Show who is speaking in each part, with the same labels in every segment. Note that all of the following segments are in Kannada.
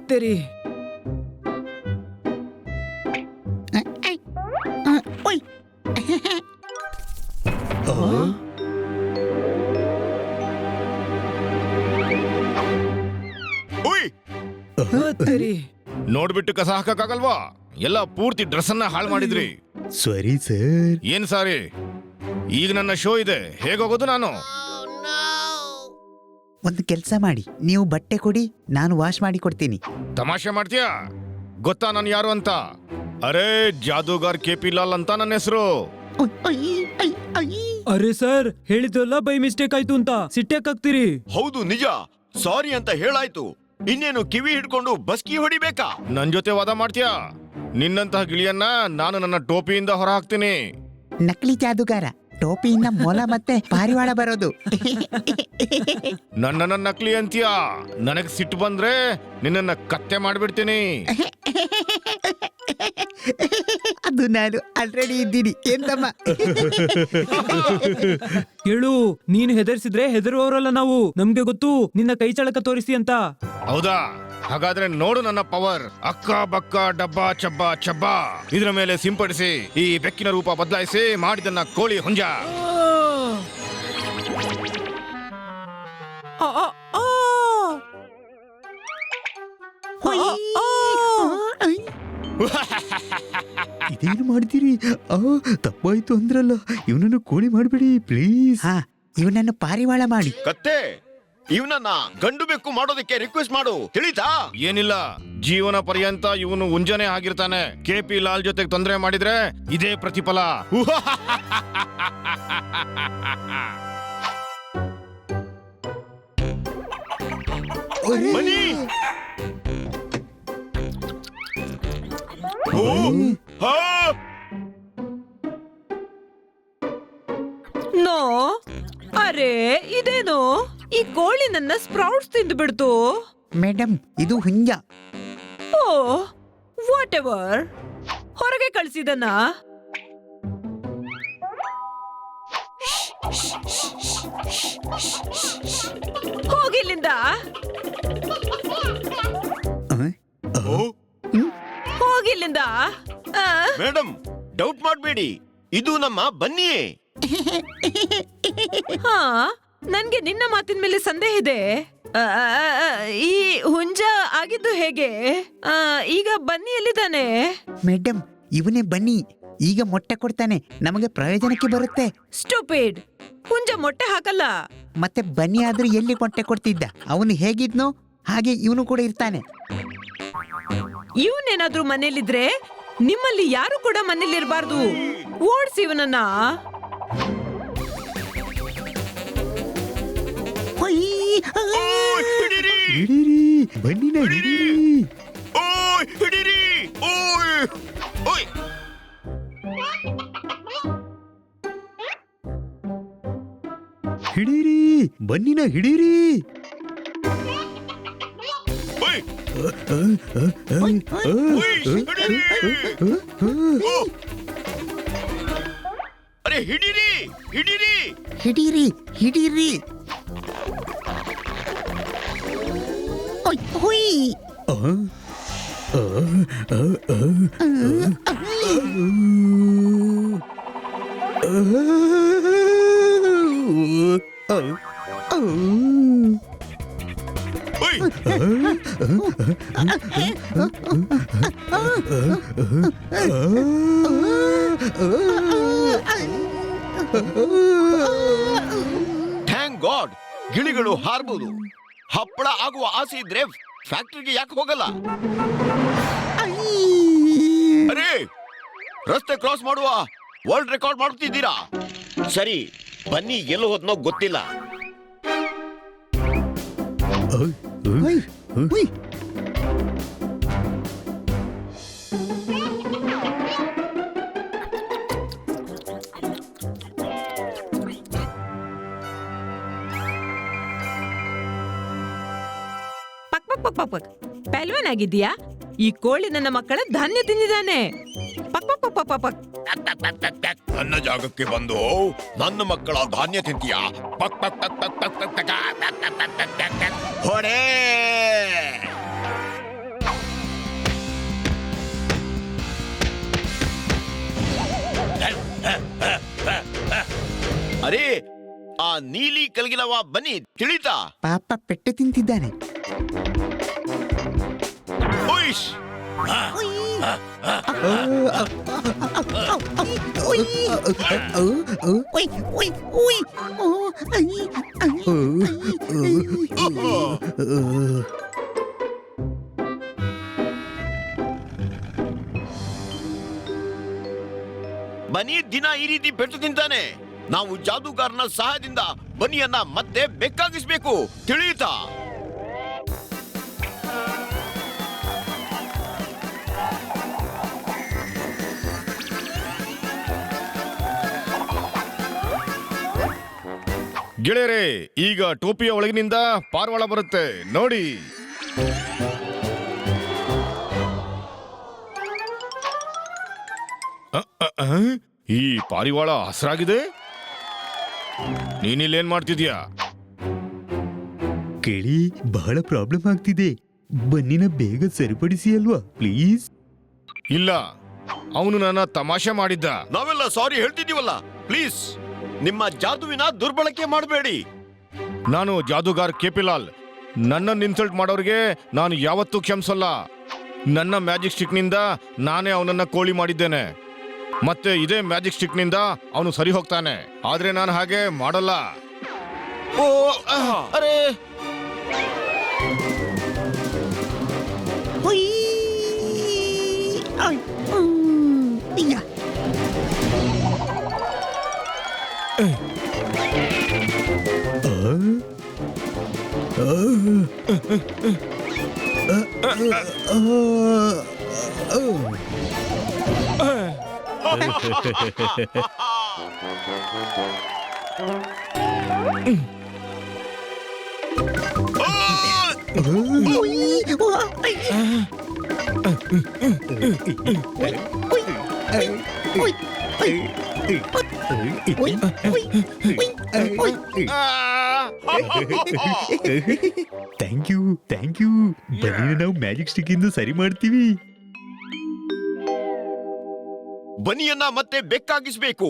Speaker 1: तेरी
Speaker 2: ओय
Speaker 3: ಉಯ್
Speaker 1: तेरी
Speaker 3: ನೋಡ್ಬಿಟ್ಟು ಕಸ ಹಾಕಕ್ಕಾಗಲ್ವಾ? ಎಲ್ಲ ಪೂರ್ತಿ ಡ್ರೆಸ್ ಅನ್ನ ಹಾಳು ಮಾಡಿದ್ರಿ.
Speaker 4: Sorry sir.
Speaker 3: ಏನ್ ಸಾರಿ? ಈಗ ನನ್ನ ಶೋ ಇದೆ, ಹೇಗೋಗೋದು ನಾನು?
Speaker 2: ಒಂದು ಕೆಲಸ ಮಾಡಿ, ನೀವು ಬಟ್ಟೆ ಕೊಡಿ, ನಾನು ವಾಶ್ ಮಾಡಿ ಕೊಡ್ತೀನಿ.
Speaker 3: ತಮಾಷೆ ಮಾಡ್ತೀಯಾ? ಗೊತ್ತಾ ನಾನು ಯಾರು ಅಂತ? ಅರೇ ಜಾದೂಗಾರ್ KP ಲಾಲ್ ಅಂತ ನನ್ನ ಹೆಸರು.
Speaker 1: ಅರೆ ಸರ್, ಹೇಳಿದ್ರಲ್ಲ ಬೈ ಮಿಸ್ಟೇಕ್ ಆಯ್ತು ಅಂತ ಸಿಟ್ಟಾಗ್ತೀರಿ.
Speaker 5: ಹೌದು ನಿಜ, ಸಾರಿ ಅಂತ ಹೇಳಾಯ್ತು. ಇನ್ನೇನು ಕಿವಿ ಹಿಡ್ಕೊಂಡು ಬಸ್ಕಿ ಹೊಡಿಬೇಕಾ?
Speaker 3: ನನ್ ಜೊತೆ ವಾದ ಮಾಡ್ತೀಯಾ? ನಿನ್ನಂತಹ ಗಿಳಿಯನ್ನ ನಾನು ನನ್ನ ಟೋಪಿಯಿಂದ ಹೊರ ಹಾಕ್ತೀನಿ.
Speaker 2: ನಕಲಿ ಜಾದುಗಾರ, ಟೋಪಿಯಿಂದ ಮೊಲ ಮತ್ತೆ ಪಾರಿವಾಳ ಬರೋದು.
Speaker 3: ನನ್ನನ್ನ ನಕಲಿ ಅಂತೀಯಾ? ನನಗ್ ಸಿಟ್ಟು ಬಂದ್ರೆ ನಿನ್ನನ್ನ ಕತ್ತೆ ಮಾಡ್ಬಿಡ್ತೀನಿ.
Speaker 2: ಅದು ನಾನು ಆಲ್ರೆಡಿ ಇದ್ದೀನಿ ಎಂದಮ್ಮ.
Speaker 1: ಹೇಳು, ನೀನು ಹೆದರ್ಸಿದ್ರೆ ಹೆದರುವವರಲ್ಲ ನಾವು. ನಮ್ಗೆ ಗೊತ್ತು ನಿನ್ನ ಕೈ ಚಳಕ ತೋರಿಸಿ ಅಂತ.
Speaker 3: ಹೌದಾ? ಹಾಗಾದ್ರೆ ನೋಡು ನನ್ನ ಪವರ್. ಅಕ್ಕ ಬಕ್ಕ ಡಬ್ಬ ಚಬ್ಬ ಚಬ್ಬ ಇದ್ರ ಮೇಲೆ ಸಿಂಪಡಿಸಿ ಈ ಬೆಕ್ಕಿನ ರೂಪ ಬದಲಾಯಿಸಿ ಮಾಡಿದನ್ನ ಕೋಳಿ ಹುಂಜ.
Speaker 4: ಇದೇನು ಮಾಡ್ತೀರಿ? ತಪ್ಪಾಯ್ತು ಅಂದ್ರಲ್ಲ, ಇವನನ್ನು ಕೋಳಿ ಮಾಡ್ಬಿಡಿ ಪ್ಲೀಸ್.
Speaker 2: ಹಾ, ಇವನನ್ನು ಪಾರಿವಾಳ ಮಾಡಿ.
Speaker 5: ಕತ್ತೆ, ಇವನನ್ನ ಗಂಡು ಬೆಕ್ಕು ಮಾಡೋದಕ್ಕೆ ರಿಕ್ವೆಸ್ಟ್ ಮಾಡು, ತಿಳಿತಾ?
Speaker 3: ಏನಿಲ್ಲ, ಜೀವನ ಪರ್ಯಂತ ಇವನು ಉಂಜನೆ ಆಗಿರ್ತಾನೆ. KP ಲಾಲ್ ಜೊತೆಗೆ ತೊಂದರೆ ಮಾಡಿದ್ರೆ ಇದೇ ಪ್ರತಿಫಲ.
Speaker 5: ಮನಿ ಹಾ
Speaker 6: ನೋ, ಅರೆ ಇದೇನು? ಈ ಕೋಳಿ ನನ್ನ ಸ್ಪ್ರೌಟ್ಸ್ ತಿಂದು ಬಿಡ್ತು.
Speaker 2: ಮೇಡಮ್, ಇದು ಹುಂಜ.
Speaker 6: ಓ, ವಾಟ್ ಎವರ್. ಹೊರಗೆ ಕಳ್ಸಿದನ. ಹೋಗಿಲ್ಲಿಂದ, ಹೋಗಿಲ್ಲಿಂದ.
Speaker 5: ಮೇಡಮ್, ಡೌಟ್ ಮಾಡ್ಬೇಡಿ, ಇದು ನಮ್ಮ ಬನ್ನಿಯೇ.
Speaker 6: ಹಾ, ನನ್ಗೆ ನಿನ್ನ ಮಾತಿನ ಮೇಲೆ ಸಂದೇಹ ಇದೆ. ಈ ಹುಂಜ ಆಗಿದ್ದು ಹೇಗೆ? ಈಗ ಬನ್ನಿ ಎಲ್ಲಿದ್ದಾನೆ?
Speaker 2: ಮೇಡಮ್, ಇವನೇ ಬನ್ನಿ. ಈಗ ಮೊಟ್ಟೆ ಕೊಡ್ತಾನೆ, ನಮಗೆ ಪ್ರಯೋಜನಕ್ಕೆ ಬರುತ್ತೆ.
Speaker 6: ಸ್ಟೂಪಿಡ್, ಹುಂಜ ಮೊಟ್ಟೆ ಹಾಕಲ್ಲ.
Speaker 2: ಮತ್ತೆ ಬನ್ನಿ ಆದ್ರೂ ಎಲ್ಲಿ ಮೊಟ್ಟೆ ಕೊಡ್ತಿದ್ದ? ಅವನು ಹೇಗಿದ್ನೋ ಹಾಗೆ ಇವನು ಕೂಡ ಇರ್ತಾನೆ.
Speaker 6: ಇವನೇನಾದ್ರೂ ಮನೇಲಿದ್ರೆ ನಿಮ್ಮಲ್ಲಿ ಯಾರು ಕೂಡ ಮನೇಲಿರ್ಬಾರ್ದು. ಓಡ್ಸಿ ಇವನನ್ನ.
Speaker 4: ಹಿಡೀರಿ, ಬನ್ನಿನ ಹಿಡೀರಿ.
Speaker 5: ಓಯ್ ಹಿಡೀರಿ, ಓಯ್ ಓಯ್.
Speaker 4: ಹಿಡೀರಿ, ಬನ್ನಿನ ಹಿಡೀರಿ.
Speaker 5: ಓಯ್ ಓಯ್, ಹಿಡೀರಿ. ಓ. ಅರೆ ಹಿಡೀರಿ, ಹಿಡೀರಿ.
Speaker 2: ಹಿಡೀರಿ, ಹಿಡೀರಿ. ಓಯ್, ಹುಯ್.
Speaker 5: ಓಯ್ ಥ್ಯಾಂಕ್ ಗಾಡ್, ಗಿಳಿಗಳು ಹಾರ್ಬೋದು. ಹಪ್ಪಳ ಆಗುವ ಆಸೆ ಇದ್ರೆ ಫ್ಯಾಕ್ಟ್ರಿಗೆ ಯಾಕೆ ಹೋಗಲ್ಲ? ಅರೇ, ರಸ್ತೆ ಕ್ರಾಸ್ ಮಾಡುವ ವರ್ಲ್ಡ್ ರೆಕಾರ್ಡ್ ಮಾಡುತ್ತಿದ್ದೀರಾ? ಸರಿ, ಬನ್ನಿ ಎಲ್ಲೋ ಹೋದ್ನೋ ಗೊತ್ತಿಲ್ಲ.
Speaker 2: ಹುಯ್, ಹುಯ್.
Speaker 6: ಪಕ್ ಪಕ್ ಪಕ್ ಪಕ್ ಪಕ್. ಪೆಲ್ವನ್ ಆಗಿದ್ಯಾ? ಈ ಕೋಳಿ ನನ್ನ ಮಕ್ಕಳ ಧಾನ್ಯ ತಿಂದಿದ್ದಾನೆ. ಪಕ್ ಪಕ್ ಪಕ್ ಪಕ್ ಪಕ್.
Speaker 5: ನನ್ನ ಜಾಗಕ್ಕೆ ಬಂದು ನನ್ನ ಮಕ್ಕಳ ಧಾನ್ಯ ತಿಂತೀಯಾ? ಪಕ್ ಪಕ್ ಪಕ್ ಪಕ್ ಪಕ್ ಪಕ್ ಪಕ್ ಪಕ್ ಪಕ್ ಪಕ್ ಪಕ್ ಪಕ್. ಹೊಡೆ. ನೀಲಿ ಕಲಗಿನವ ಬನ್ನಿ ತಿಳಿತಾ.
Speaker 2: ಪಾಪ ಪೆಟ್ಟು ತಿಂತಿದ್ದಾನೆ.
Speaker 5: ಉಯ್ಶ್. ಬನ್ನಿ ದಿನ ಈ ರೀತಿ ಪೆಟ್ಟು ತಿಂತಾನೆ. ನಾವು ಜಾದೂಗಾರನ ಸಹಾಯದಿಂದ ಬನ್ನಿಯನ್ನ ಮತ್ತೆ ಬೆಕ್ಕಾಗಿಸ್ಬೇಕು ತಿಳಿಯುತ್ತಾ.
Speaker 3: ಗೆಳೆಯರೇ, ಈಗ ಟೋಪಿಯ ಒಳಗಿನಿಂದ ಪಾರಿವಾಳ ಬರುತ್ತೆ ನೋಡಿ. ಈ ಪಾರಿವಾಳ ಹಸ್ರಾಗಿದೆ. ನೀನಿಲ್ಲೇನ್ ಮಾಡ್ತಿದ್ಯಾ?
Speaker 4: ಕೇಳಿ, ಬಹಳ ಪ್ರಾಬ್ಲಮ್ ಆಗ್ತಿದೆ. ಬನ್ನಿನ ಬೇಗ ಸರಿಪಡಿಸಿ ಅಲ್ವಾ ಪ್ಲೀಸ್.
Speaker 3: ಇಲ್ಲ, ಅವನು ನನ್ನ ತಮಾಷೆ ಮಾಡಿದ್ದ.
Speaker 5: ನಾವೆಲ್ಲ ಸಾರಿ ಹೇಳ್ತಿದೀವಲ್ಲ, ಪ್ಲೀಸ್ ನಿಮ್ಮ ಜಾದುವಿನ ದುರ್ಬಳಕೆ ಮಾಡಬೇಡಿ.
Speaker 3: ನಾನು ಜಾದೂಗಾರ್ ಕೆಪಿಲಾಲ್. ನನ್ನನ್ನು ಇನ್ಸಲ್ಟ್ ಮಾಡೋರಿಗೆ ನಾನು ಯಾವತ್ತೂ ಕ್ಷಮಿಸಲ್ಲ. ನನ್ನ ಮ್ಯಾಜಿಕ್ ಸ್ಟಿಕ್ನಿಂದ ನಾನೇ ಅವನನ್ನ ಕೋಳಿ ಮಾಡಿದ್ದೇನೆ. ಮತ್ತೆ ಇದೇ ಮ್ಯಾಜಿಕ್ ಸ್ಟಿಕ್ನಿಂದ ಅವನು ಸರಿ ಹೋಗ್ತಾನೆ. ಆದ್ರೆ ನಾನು ಹಾಗೆ ಮಾಡಲ್ಲ. ಓ ಅರೆ,
Speaker 4: ಥ್ಯಾಂಕ್ ಯು ಥ್ಯಾಂಕ್ ಯು. ಬನ್ನಿನ ನಾವು ಮ್ಯಾಜಿಕ್ ಸ್ಟಿಕ್ ಇಂದ ಸರಿ ಮಾಡ್ತೀವಿ.
Speaker 5: ಬನ್ನಿಯನ್ನ ಮತ್ತೆ ಬೆಕ್ಕಾಗಿಸ್ಬೇಕು.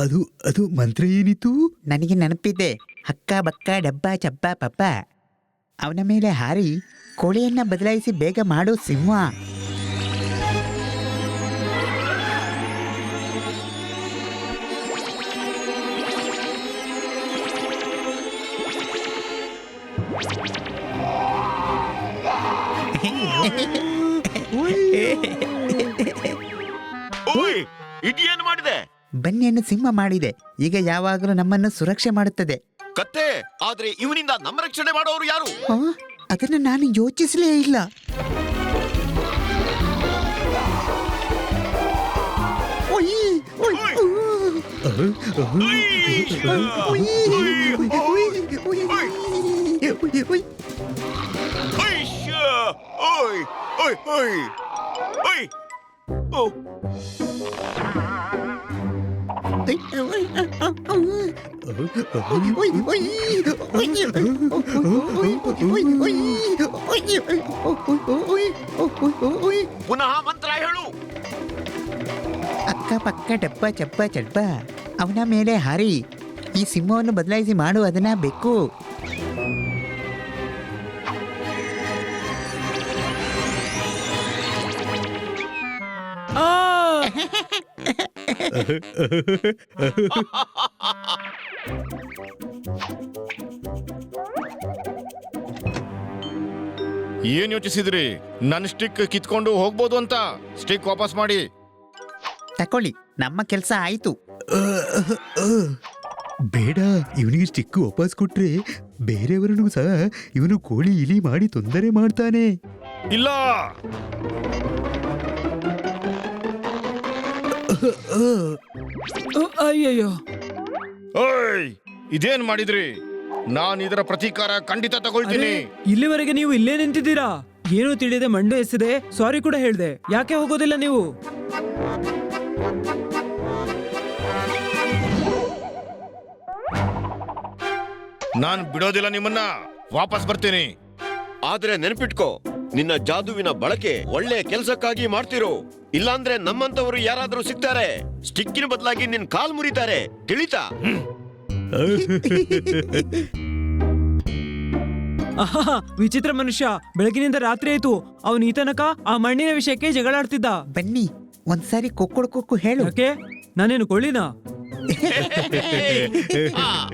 Speaker 4: ಅದು ಅದು ಮಂತ್ರ ಏನಿತ್ತು?
Speaker 2: ನನಗೆ ನೆನಪಿದೆ. ಹಕ್ಕ ಬಕ್ಕ ಡಬ್ಬ ಚಬ್ಬ ಪಪ್ಪ. ಅವನ ಮೇಲೆ ಹಾರಿ ಕೋಳಿಯನ್ನ ಬದಲಾಯಿಸಿ ಬೇಗ ಮಾಡು ಸಿಂಹ.
Speaker 5: ಓಯ್, ಇದೇನು ಮಾಡಿದೆ?
Speaker 2: ಬನ್ನಿಯನ್ನು ಸಿಂಹ ಮಾಡಿದೆ. ಈಗ ಯಾವಾಗಲೂ ನಮ್ಮನ್ನು ಸುರಕ್ಷೆ ಮಾಡುತ್ತದೆ.
Speaker 5: ಕತ್ತೆ, ಆದ್ರೆ ಇವನಿಂದ ನಮ್ಮ ರಕ್ಷಣೆ ಮಾಡೋರು ಯಾರು?
Speaker 2: ಆ, ಅದನ್ನು ನಾನು ಯೋಚಿಸಲೇ ಇಲ್ಲ. ಒಯ್, ಒಯ್, ಊ. ಒಯ್, ಒಯ್, ಒಯ್.
Speaker 5: ಐಶ್ಯ! ಓಯ್, ಓಯ್, ಓಯ್, ಓಯ್. ಓ, ಪುನಃ ಮಂತ್ರ ಹೇಳು.
Speaker 2: ಅಕ್ಕ ಪಕ್ಕ ಡಬ್ಬ ಚಬ್ಬ ಚಡ್ಬ. ಅವನ ಮೇಲೆ ಹಾರಿ ಈ ಸಿಂಹವನ್ನು ಬದಲಾಯಿಸಿ ಮಾಡು ಅದನ್ನ ಬೇಕು.
Speaker 3: ಏನ್ ಯೋಚಿಸಿದ್ರಿ? ನನ್ನ ಸ್ಟಿಕ್ ಕಿತ್ಕೊಂಡು ಹೋಗ್ಬೋದು ಅಂತ? ಸ್ಟಿಕ್ ವಾಪಸ್ ಮಾಡಿ.
Speaker 2: ತಕೊಳ್ಳಿ, ನಮ್ಮ ಕೆಲಸ ಆಯ್ತು.
Speaker 4: ಬೇಡ, ಇವನಿಗೆ ಸ್ಟಿಕ್ ವಾಪಸ್ ಕೊಟ್ರೆ ಬೇರೆಯವರನ್ನು ಸಹ ಇವನು ಕೋಳಿ ಇಲಿ ಮಾಡಿ ತೊಂದರೆ ಮಾಡ್ತಾನೆ.
Speaker 3: ಇಲ್ಲ,
Speaker 1: ಅಯ್ಯಯ್ಯೋ,
Speaker 3: ಓಯ್, ಇದೇನ್ ಮಾಡಿದ್ರಿ? ನಾನು ಇದರ ಪ್ರತೀಕಾರ ಖಂಡಿತ ತಗೊಳ್ತೀನಿ.
Speaker 1: ಇಲ್ಲಿವರೆಗೆ ನೀವು ಇಲ್ಲೇ ನಿಂತಿದ್ದೀರಾ? ಏನು ತಿಳಿಯದೆ ಮಂಡೆ ಎಸೆದೆ, ಸಾರಿ ಕೂಡ ಹೇಳ್ದೆ. ಯಾಕೆ ಹೋಗೋದಿಲ್ಲ ನೀವು?
Speaker 3: ನಾನ್ ಬಿಡೋದಿಲ್ಲ ನಿಮ್ಮನ್ನ. ವಾಪಸ್ ಬರ್ತೀನಿ.
Speaker 5: ಆದ್ರೆ ನೆನಪಿಟ್ಕೋ, ನಿನ್ನ ಜಾದುವಿನ ಬಳಕೆ ಒಳ್ಳೆ ಕೆಲಸಕ್ಕಾಗಿ ಮಾಡ್ತಿರೋ. ಇಲ್ಲಾಂದ್ರೆ ನಮ್ಮಂತವರು ಯಾರಾದ್ರೂ ಸಿಗ್ತಾರೆ, ಸ್ಟಿಕ್ಕಿನ ಬದಲಾಗಿ ನಿನ್ ಕಾಲ್ ಮುರಿತಾರೆ ತಿಳಿತಾ.
Speaker 1: ಆಹಾ, ವಿಚಿತ್ರ ಮನುಷ್ಯ. ಬೆಳಗಿನಿಂದ ರಾತ್ರಿ ಆಯ್ತು, ಅವನು ಈ ತನಕ ಆ ಮಣ್ಣಿನ ವಿಷಯಕ್ಕೆ ಜಗಳಾಡ್ತಿದ್ದ.
Speaker 2: ಬನ್ನಿ ಒಂದ್ಸಾರಿ ಕೊಕ್ಕು ಹೇಳು.
Speaker 1: ಯಾಕೆ? ನಾನೇನು ಕೊಳ್ಳಿನಾ?
Speaker 5: ಆ,